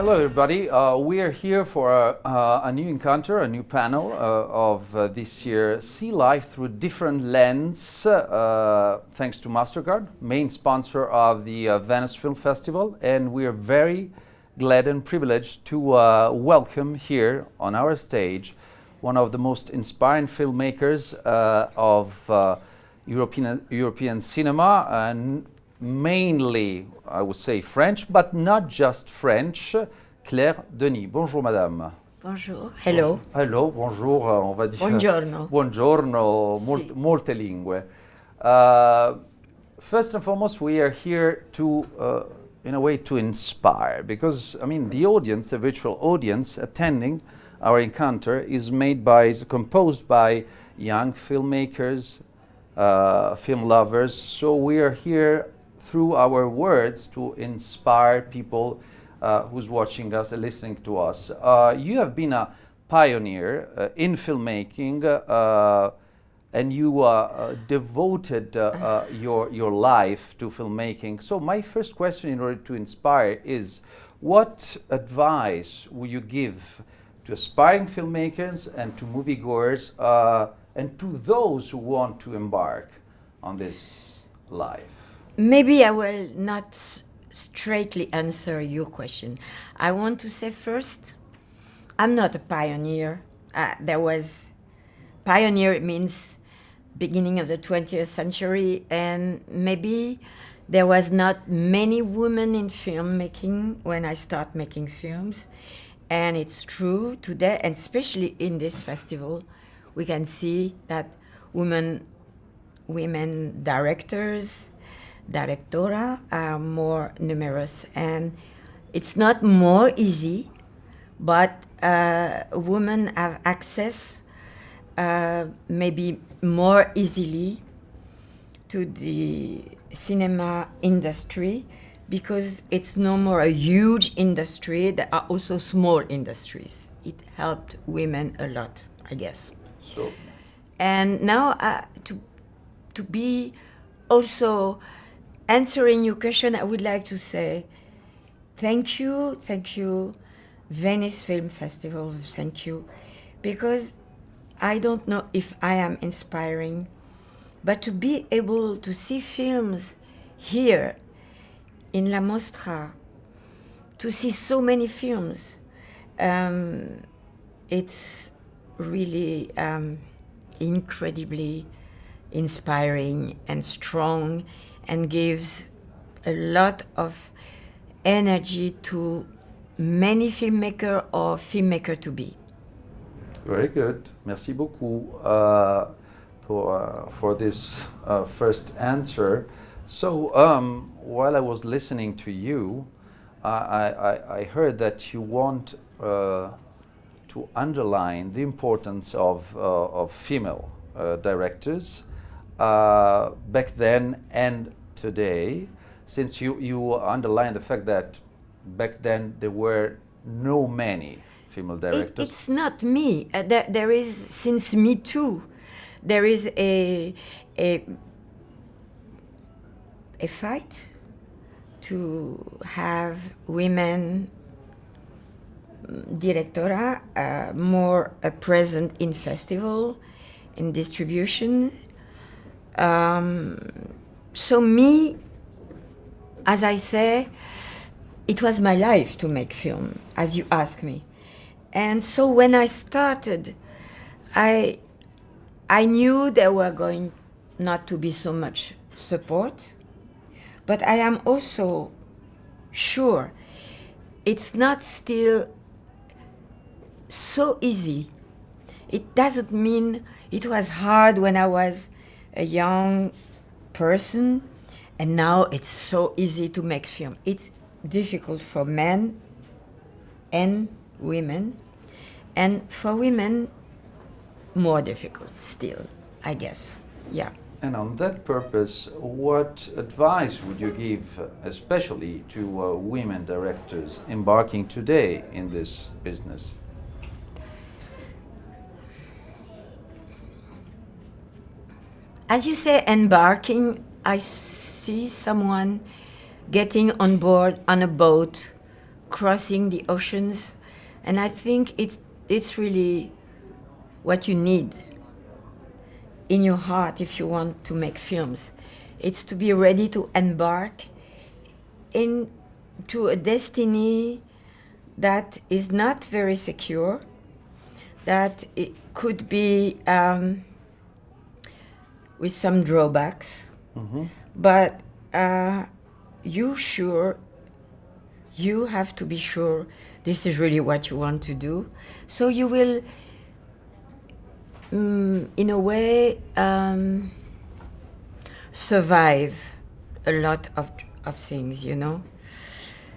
Hello, everybody. We are here for a new encounter, a new panel of this year, See Life Through Different Lens, thanks to MasterCard, main sponsor of the Venice Film Festival. And we are very glad and privileged to welcome here on our stage one of the most inspiring filmmakers of European cinema, and mainly, I would say, French, but not just French. Claire Denis. Bonjour, madame. Bonjour. Hello. Hello, bonjour, on va dire. Buongiorno. Buongiorno, Sì. molte lingue. First and foremost, we are here to, in a way, to inspire, because, I mean, the audience, the virtual audience attending our encounter is composed by young filmmakers, film lovers. So we are here through our words to inspire people who's watching us and listening to us. You have been a pioneer in filmmaking, and you devoted your life to filmmaking. So my first question, in order to inspire, is what advice would you give to aspiring filmmakers and to moviegoers and to those who want to embark on this life? Maybe I will not straightly answer your question. I want to say first, I'm not a pioneer. Pioneer means beginning of the 20th century, and maybe there was not many women in filmmaking when I start making films. And it's true today, and especially in this festival, we can see that women directors, directora are more numerous, and it's not more easy, but women have access maybe more easily to the cinema industry, because it's no more a huge industry. There are also small industries. It helped women a lot, I guess. So, and now to be also answering your question, I would like to say thank you, Venice Film Festival, thank you, because I don't know if I am inspiring, but to be able to see films here in La Mostra, to see so many films, it's really incredibly inspiring and strong, and gives a lot of energy to many filmmaker or filmmaker to be. very good. Merci beaucoup for this first answer. So, while I was listening to you, I heard that you want to underline the importance of female directors back then and today, since you underline the fact that back then there were no many female directors. It's not me. There is, since Me Too, there is a fight to have women directora more present in festival, in distribution. So me, as I say, it was my life to make film, as you ask me. And so when I started, I knew there were going not to be so much support, but I am also sure it's not still so easy. It doesn't mean it was hard when I was a young person, and now it's so easy to make film. It's difficult for men and women, and for women more difficult still, I guess. Yeah. And on that purpose, what advice would you give, especially to women directors embarking today in this business? As you say, embarking, I see someone getting on board on a boat crossing the oceans, and I think it's really what you need in your heart if you want to make films. It's to be ready to embark into a destiny that is not very secure, that it could be with some drawbacks, but you have to be sure this is really what you want to do. So you will, in a way, survive a lot of things, you know.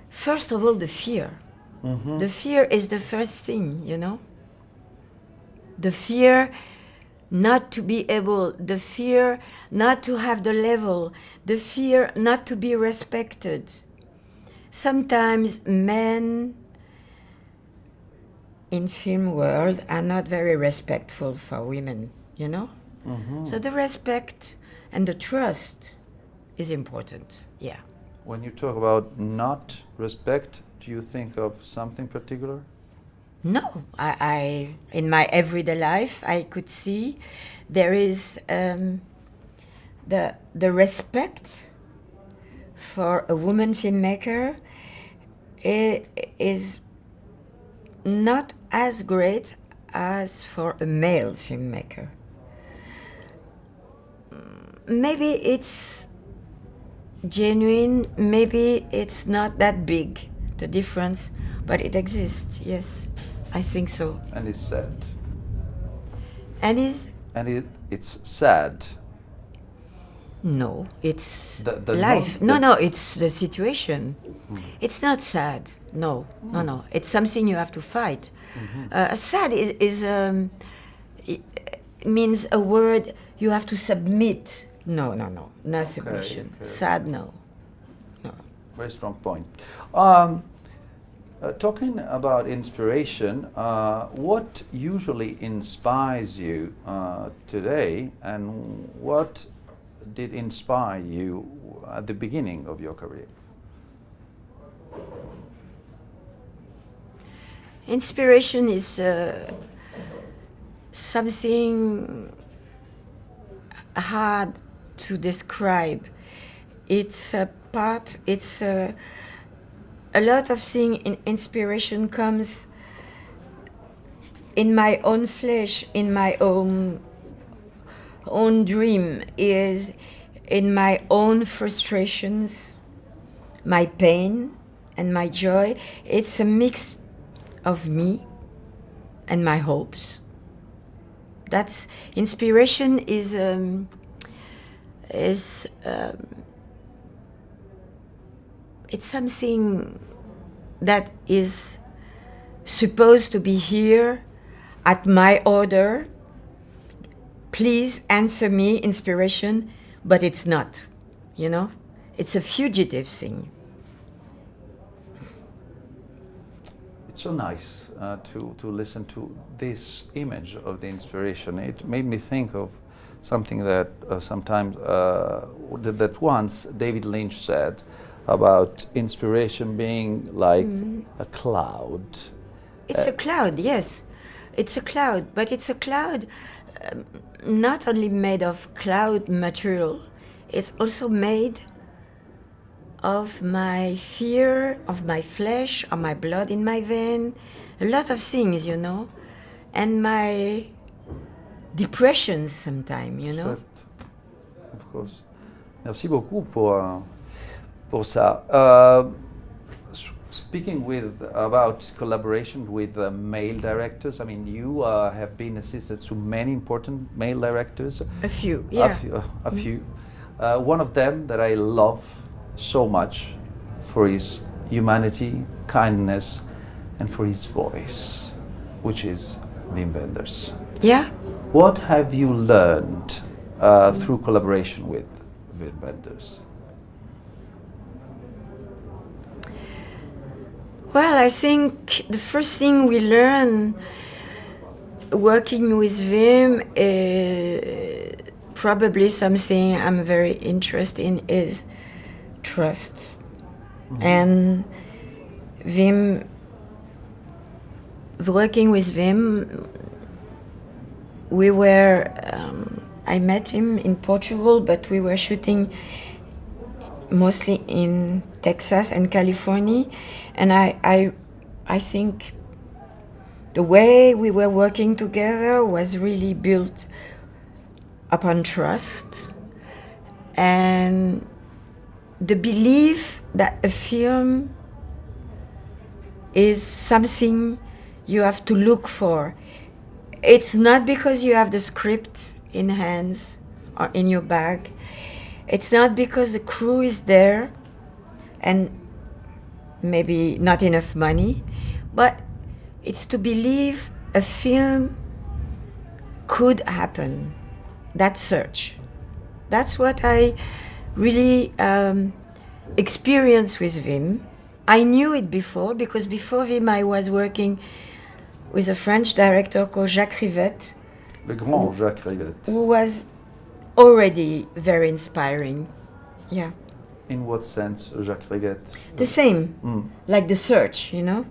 First of all, the fear. The fear is the first thing, you know. The fear not to be able, the fear not to have the level, the fear not to be respected. Sometimes men in film world are not very respectful for women, you know? So the respect and the trust is important, yeah. When you talk about not respect, do you think of something particular? No, I in my everyday life, I could see there is the respect for a woman filmmaker is not as great as for a male filmmaker. Maybe it's genuine, maybe it's not that big, the difference, but it exists, yes, I think so. And it's sad. And it's sad. No, it's The life. No, it's the situation. It's not sad. No. It's something you have to fight. Sad is it means a word you have to submit. No submission. Okay. Sad, no. Very strong point. Talking about inspiration, what usually inspires you today, and what did inspire you at the beginning of your career? Inspiration is something hard to describe. It's a part, it's a lot of things in inspiration comes in my own flesh, in my own dream, is in my own frustrations, my pain and my joy. It's a mix of me and my hopes. That's inspiration is it's something that is supposed to be here at my order. Please answer me, inspiration, but it's not, you know? It's a fugitive thing. It's so nice to listen to this image of the inspiration. It made me think of something that that once David Lynch said about inspiration being like a cloud. It's a cloud, yes. It's a cloud, but it's a cloud not only made of cloud material, it's also made of my fear, of my flesh, of my blood in my vein, a lot of things, you know, and my depressions sometimes, you know. Certes. Of course. Merci beaucoup pour ça. Speaking about collaboration with male directors, I mean, you have been assisted to many important male directors. A few, yeah. A few. One of them that I love so much for his humanity, kindness, and for his voice, which is Wim Wenders. Yeah. What have you learned through collaboration with Wim Wenders? Well, I think the first thing we learn working with Wim is probably something I'm very interested in is trust. And Wim, working with Wim, I met him in Portugal, but we were shooting mostly in Texas and California, and I think the way we were working together was really built upon trust and the belief that a film is something you have to look for. It's not because you have the script in hands or in your bag. It's not because the crew is there and maybe not enough money, but it's to believe a film could happen. That search. That's what I really experienced with Wim. I knew it before, because before Wim I was working with a French director called Jacques Rivette. Le grand Jacques Rivette. Who was already very inspiring. Yeah. In what sense, Jacques Rivette? The same, like the search, you know,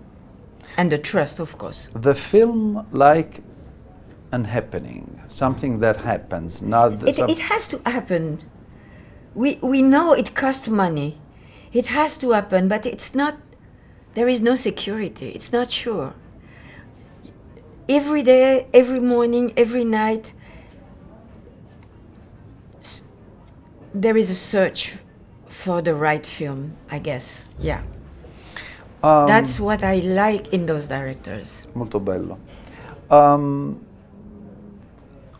and the trust, of course. The film like an happening, something that happens, not... It has to happen. We know it costs money. It has to happen, but it's not, there is no security. It's not sure. Every day, every morning, every night, there is a search for the right film, I guess. Yeah. That's what I like in those directors. Molto bello.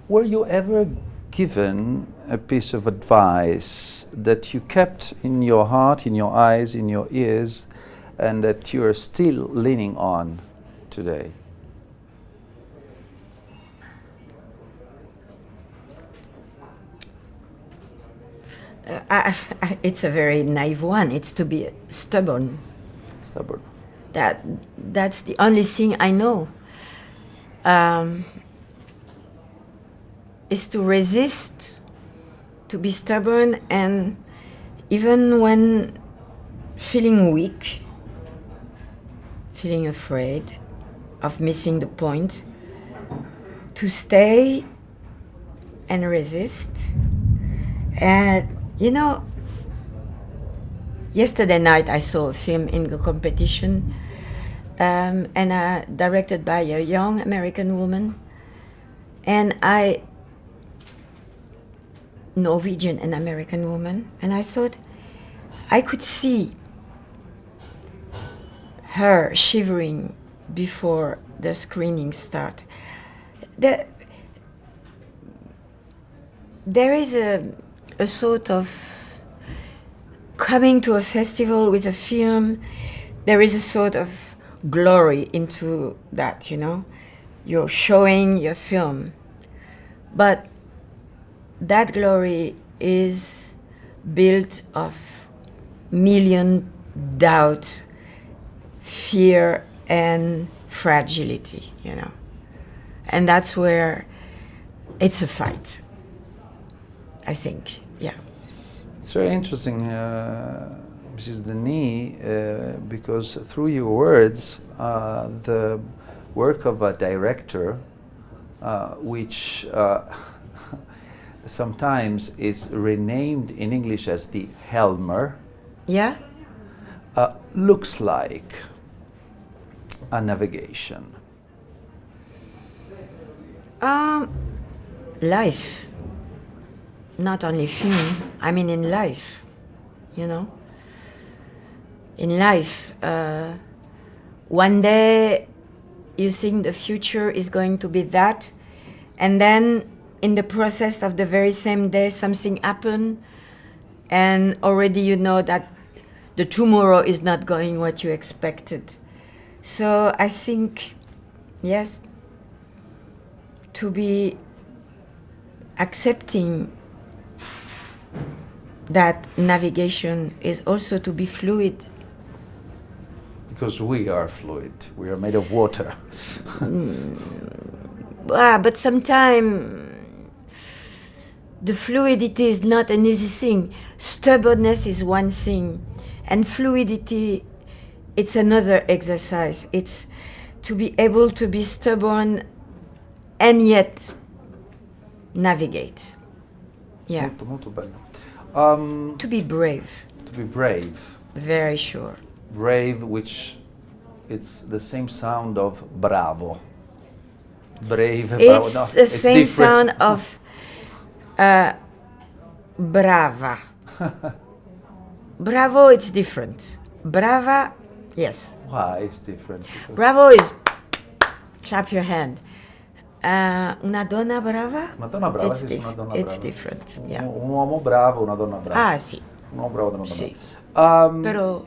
Were you ever given a piece of advice that you kept in your heart, in your eyes, in your ears, and that you are still leaning on today? It's a very naive one. It's to be stubborn. Stubborn. That's the only thing I know. Is to resist, to be stubborn, and even when feeling weak, feeling afraid of missing the point, to stay and resist. And you know, yesterday night I saw a film in the competition, and directed by a young American woman, and Norwegian and American woman, and I thought I could see her shivering before the screening start. There is a sort of coming to a festival with a film, there is a sort of glory into that, you know. You're showing your film. But that glory is built of million doubt, fear, and fragility, you know. And that's where it's a fight, I think, yeah. It's very interesting, Mrs. Denis, because through your words, the work of a director, which sometimes is renamed in English as the helmer, yeah, looks like a navigation. Life. Not only film, I mean in life, you know. In life, one day you think the future is going to be that, and then in the process of the very same day something happened, and already you know that the tomorrow is not going what you expected. So I think, yes, to be accepting that navigation is also to be fluid. Because we are fluid, we are made of water. But sometimes the fluidity is not an easy thing. Stubbornness is one thing, and fluidity it's another exercise. It's to be able to be stubborn and yet navigate. Yeah. Molto, molto bello. To be brave. To be brave. Very sure. Brave, which it's the same sound of bravo. Brave, bravo. It's No, the it's same different. sound of brava. Bravo, it's different. Brava, yes. Why it's different? Because Bravo is clap your hand. Una donna brava? una donna brava, It's, sì, sì, una donna it's brava. different, yeah. Un uomo bravo, una donna brava. Ah, sì. Un uomo bravo, una donna Sì. brava. Però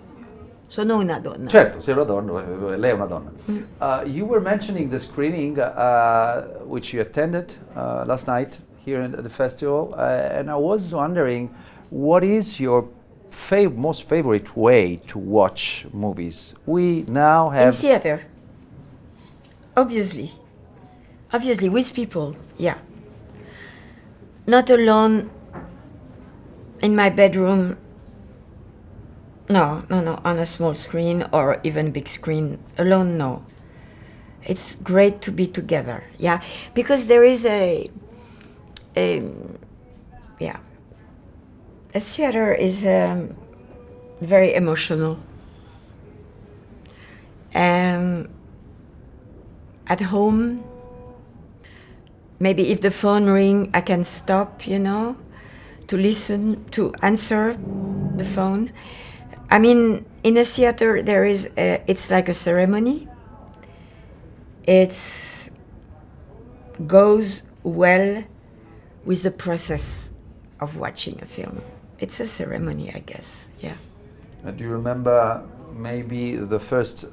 sono una donna. Certo, sei una donna, lei è una donna. You were mentioning the screening which you attended last night here at the festival, and I was wondering, what is your most favorite way to watch movies? We now In have theater. Obviously. Obviously, with people, yeah. Not alone in my bedroom. No, on a small screen or even big screen. Alone, no. It's great to be together, yeah. Because there is a theater is very emotional. At home, maybe if the phone ring, I can stop, to listen, to answer the phone. I mean, in a theater, it's like a ceremony. It goes well with the process of watching a film. It's a ceremony, I guess, yeah. Do you remember maybe the first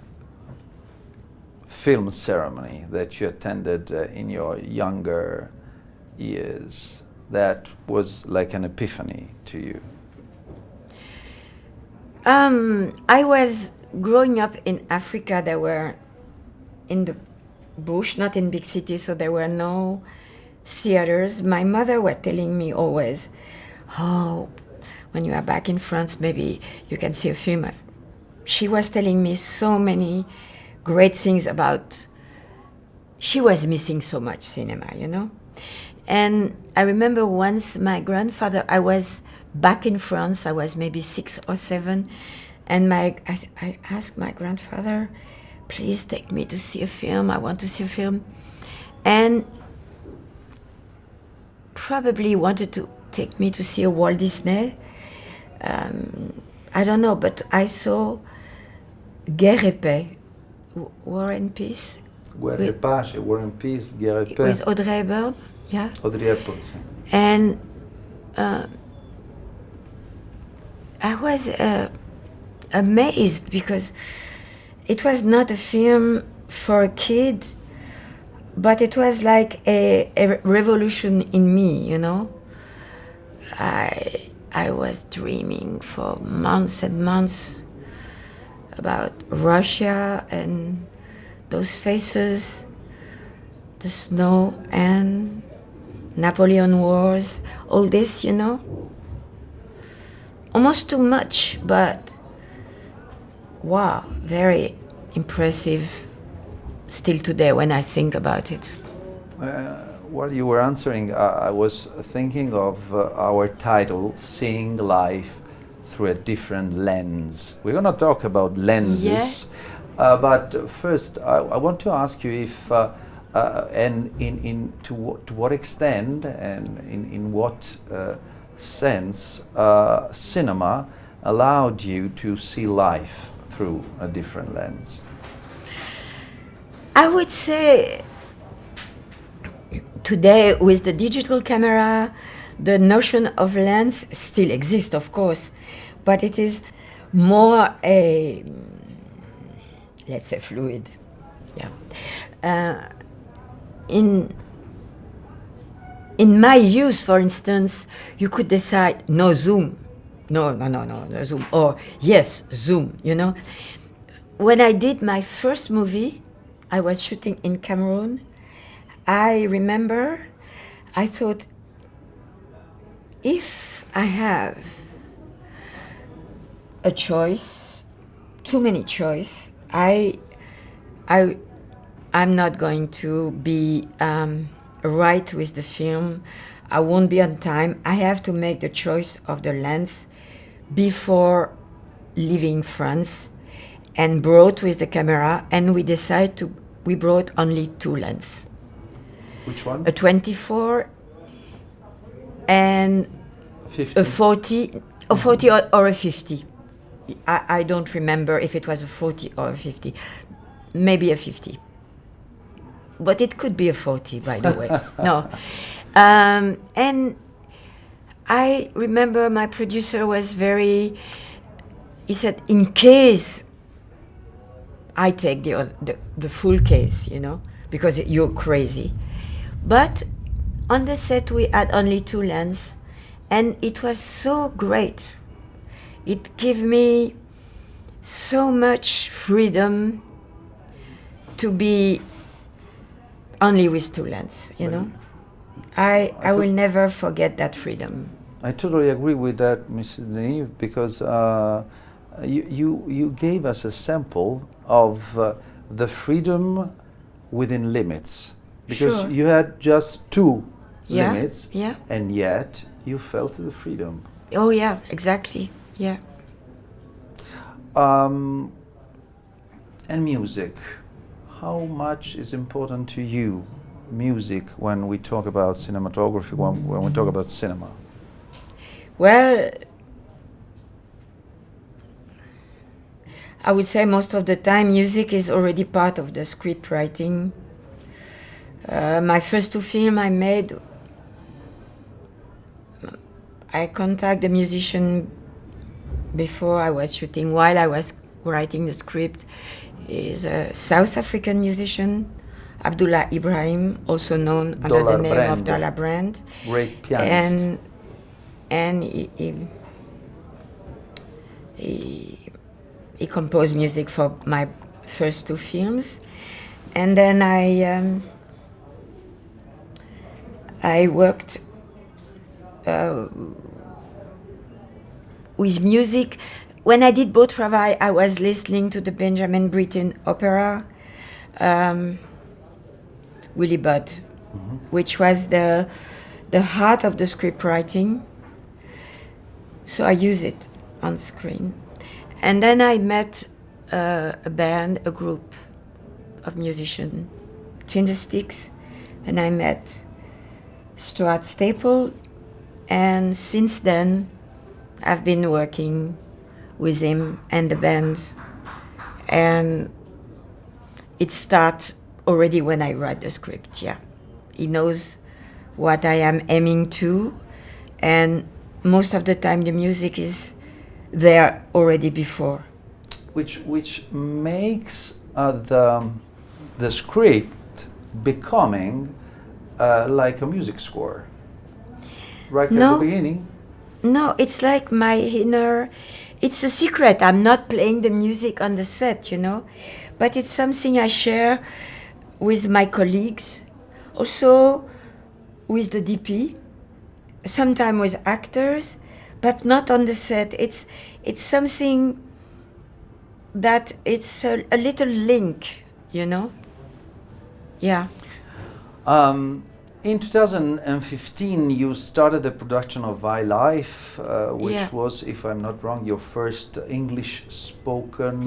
film ceremony that you attended in your younger years that was like an epiphany to you? I was growing up in Africa. There were in the bush, not in big cities, so there were no theaters. My mother was telling me always, "Oh, when you are back in France, maybe you can see a film." She was telling me so many great things about. She was missing so much cinema, And I remember once my grandfather, I was back in France, I was maybe 6 or 7, and I asked my grandfather, please take me to see a film, I want to see a film. And probably wanted to take me to see a Walt Disney. I don't know, but I saw Guerre et Paix, War and Peace. Guerre et Pace, War and Peace, Guerre et Paix. With Audrey Hepburn, yeah. Audrey Hepburn, sì. And I was amazed because it was not a film for a kid, but it was like a revolution in me, I was dreaming for months and months about Russia and those faces, the snow and Napoleon Wars, all this, Almost too much, but wow, very impressive still today when I think about it. While you were answering, I was thinking of our title, Seeing Life Through a Different Lens. We're going to talk about lenses, but first I want to ask you if, to what extent and in what sense cinema allowed you to see life through a different lens? I would say today with the digital camera, the notion of lens still exists, of course, but it is more a, let's say, fluid. Yeah. In my youth, for instance, you could decide no zoom, no zoom, or yes, zoom. When I did my first movie, I was shooting in Cameroon. I remember I thought, if I have a choice too many choice. I'm not going to be right with the film. I won't be on time. I have to make the choice of the lens before leaving France, and brought with the camera. And we brought only 2 lenses. Which one? A 24 and 50. a 40, a 40 or a 50. I don't remember if it was a 40 or a 50. Maybe a 50. But it could be a 40, by the way. No. And I remember my producer was he said, in case I take the full case, because you're crazy. But on the set we had only 2 lenses, and it was so great. It gave me so much freedom to be only with 2 lenses, I will never forget that freedom. I totally agree with that, Mrs. Denis, because you gave us a sample of the freedom within limits. Because Sure. you had just 2 Yeah, limits, yeah. and yet you felt the freedom. Oh yeah, exactly. Yeah. And music. How much is important to you, music, when we talk about cinematography, when we talk about cinema? Well, I would say most of the time music is already part of the script writing. My first 2 films I made, I contact the musician before I was shooting, while I was writing the script. Is a South African musician, Abdullah Ibrahim, also known under the name of Dollar Brand. Great pianist. And he composed music for my first 2 films. And then I worked with music. When I did Beau Travail, I was listening to the Benjamin Britten opera, Willie Budd, which was the heart of the script writing. So I use it on screen. And then I met a band, a group of musicians, Tindersticks, and I met Stuart Staple. And since then, I've been working with him and the band, and it starts already when I write the script. Yeah, he knows what I am aiming to, and most of the time the music is there already before. Which makes the script becoming like a music score, right at the beginning. No, it's like my inner. It's a secret. I'm not playing the music on the set, but it's something I share with my colleagues, also with the DP, sometimes with actors, but not on the set. It's something that it's a little link, Yeah. In 2015, you started the production of High Life, which was, if I'm not wrong, your first English-spoken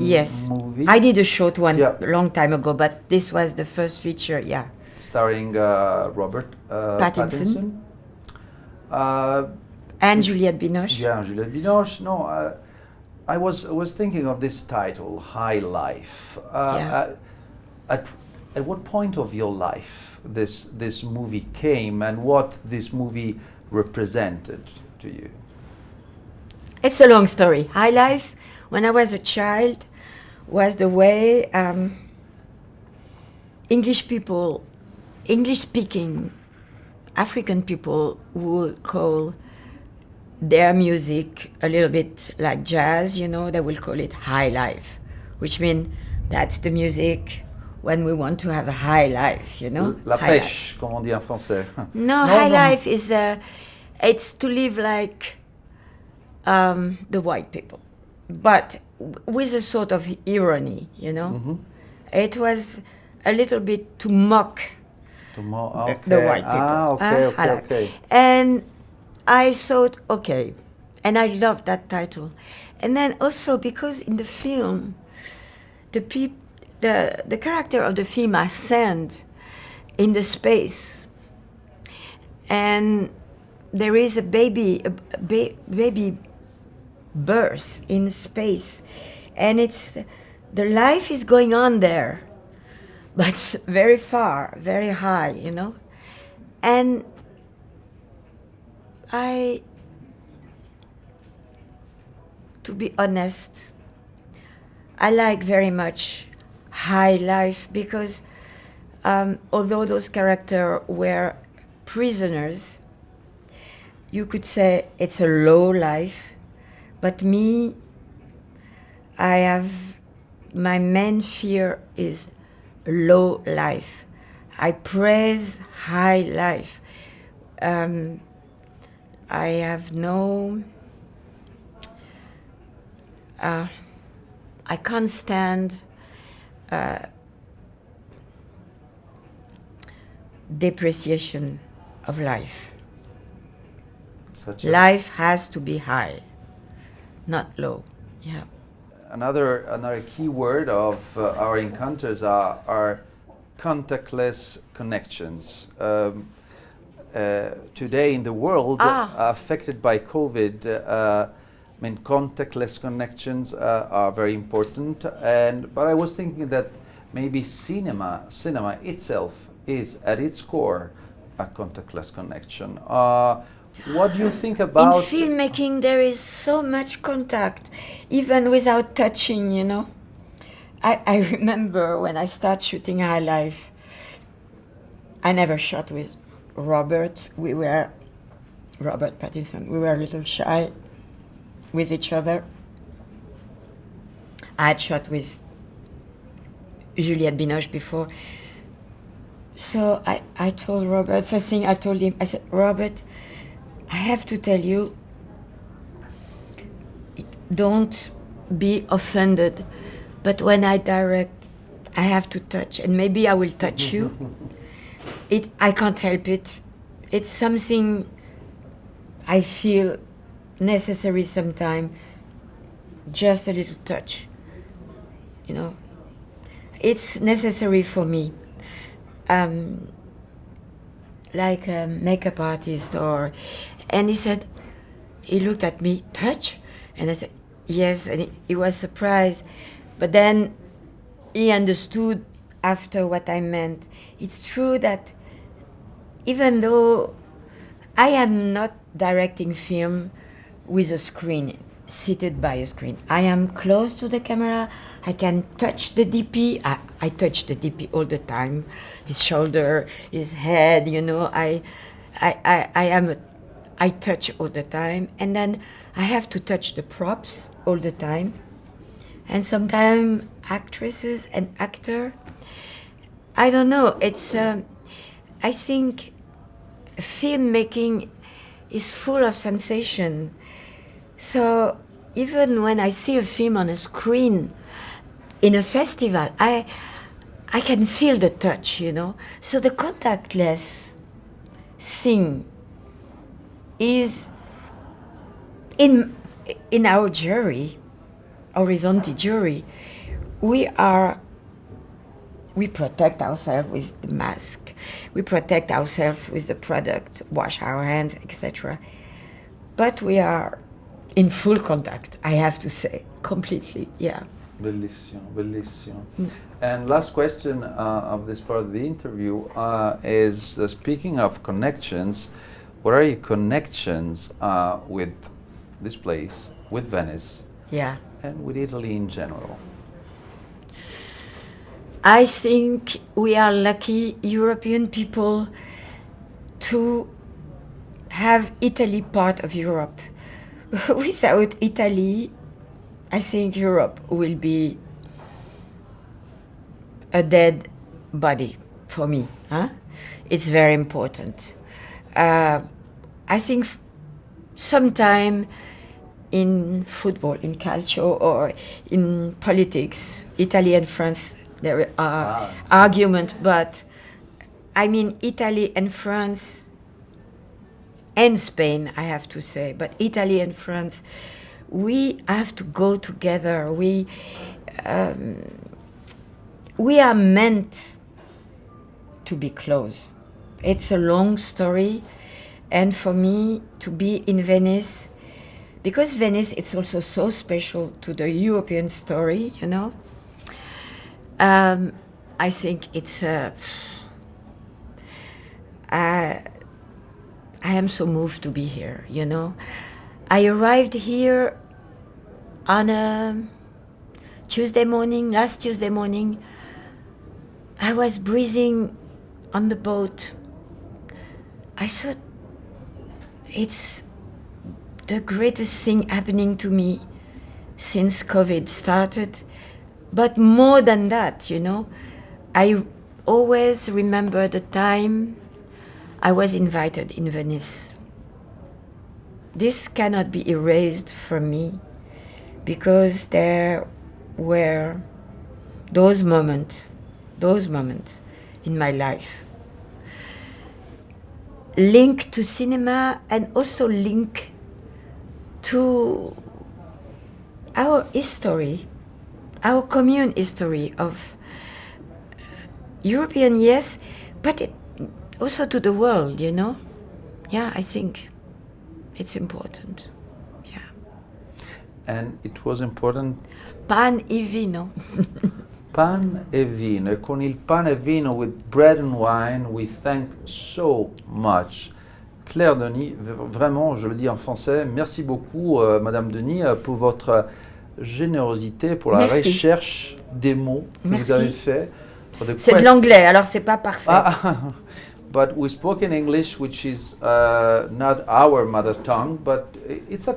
movie. I did a short one a long time ago, but this was the first feature, Starring Robert Pattinson. And Juliette Binoche. Yeah, Juliette Binoche. No, I was thinking of this title, High Life. At what point of your life this movie came, and what this movie represented to you? It's a long story. High Life, when I was a child, was the way English-speaking African people would call their music a little bit like jazz, they will call it high life, which means that's the music when we want to have a high life, La pêche, comme on dit en français. No, high life is it's to live like the white people, but with a sort of irony, you know. Mm-hmm. It was a little bit to mock Okay. the white people. Okay. And I thought, okay, and I loved that title. And then also because in the film, the character of the film ascend in the space, and there is a baby birth in space, and it's the life is going on there, but it's very far, very high, you know. And to be honest, I like very much high life because although those characters were prisoners, you could say it's a low life, but me, my main fear is low life. I praise high life. I have no, I can't stand depreciation of life. Life has to be high, not low. Yeah. Another key word of our encounters are contactless connections. Today in the world affected by COVID, contactless connections are very important. But I was thinking that maybe cinema itself is at its core a contactless connection. What do you think about... In filmmaking, there is so much contact, even without touching, you know. I remember when I started shooting High Life, I never shot with Robert Pattinson. We were a little shy with each other. I had shot with Juliette Binoche before. So I told Robert, first thing I told him, I said, Robert, I have to tell you, don't be offended, but when I direct, I have to touch, and maybe I will touch you. I can't help it. It's something I feel necessary sometimes, just a little touch, you know. It's necessary for me. Like a makeup artist and he looked at me, touch? And I said, yes, and he was surprised. But then he understood after what I meant. It's true that even though I am not directing film with a screen, seated by a screen, I am close to the camera, I can touch the DP, I touch the DP all the time, his shoulder, his head, you know, I touch all the time, and then I have to touch the props all the time, and sometimes actresses and actor, I don't know, it's, I think filmmaking is full of sensation, so even when I see a film on a screen in a festival, I can feel the touch, you know. So the contactless thing is in our jury, horizontal jury, we protect ourselves with the mask, we protect ourselves with the product, wash our hands, etc. But we are in full contact, I have to say, completely, yeah. Bellissimo, bellissimo. And last question of this part of the interview is, speaking of connections, what are your connections with this place, with Venice, yeah, and with Italy in general? I think we are lucky European people to have Italy part of Europe. Without Italy, I think Europe will be a dead body for me. Huh? It's very important. I think sometime in football, in culture, or in politics. Italy and France, there are arguments, but I mean Italy and France and Spain, I have to say, but Italy and France, we have to go together. We are meant to be close. It's a long story, and for me to be in Venice, because Venice it's also so special to the European story, you know. I think it's I am so moved to be here, you know. I arrived here on a Tuesday morning, last Tuesday morning. I was breathing on the boat. I thought it's the greatest thing happening to me since COVID started. But more than that, you know, I always remember the time I was invited in Venice. This cannot be erased from me because there were those moments in my life linked to cinema and also linked to our history, our commune history of European, yes, but also to the world, you know. Yeah, I think it's important. Yeah. And it was important. Pan e vino. Pan e vino. E con il pane e vino, with bread and wine, we thank so much. Claire Denis, vraiment, je le dis en français, merci beaucoup, Madame Denis, pour votre générosité, pour la recherche des mots que vous avez fait. C'est de l'anglais, alors c'est pas parfait. But we spoke in English, which is not our mother tongue, but it's a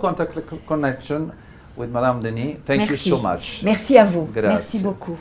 connection with Madame Denis. Thank you so much. Merci à vous. Grazie. Merci beaucoup.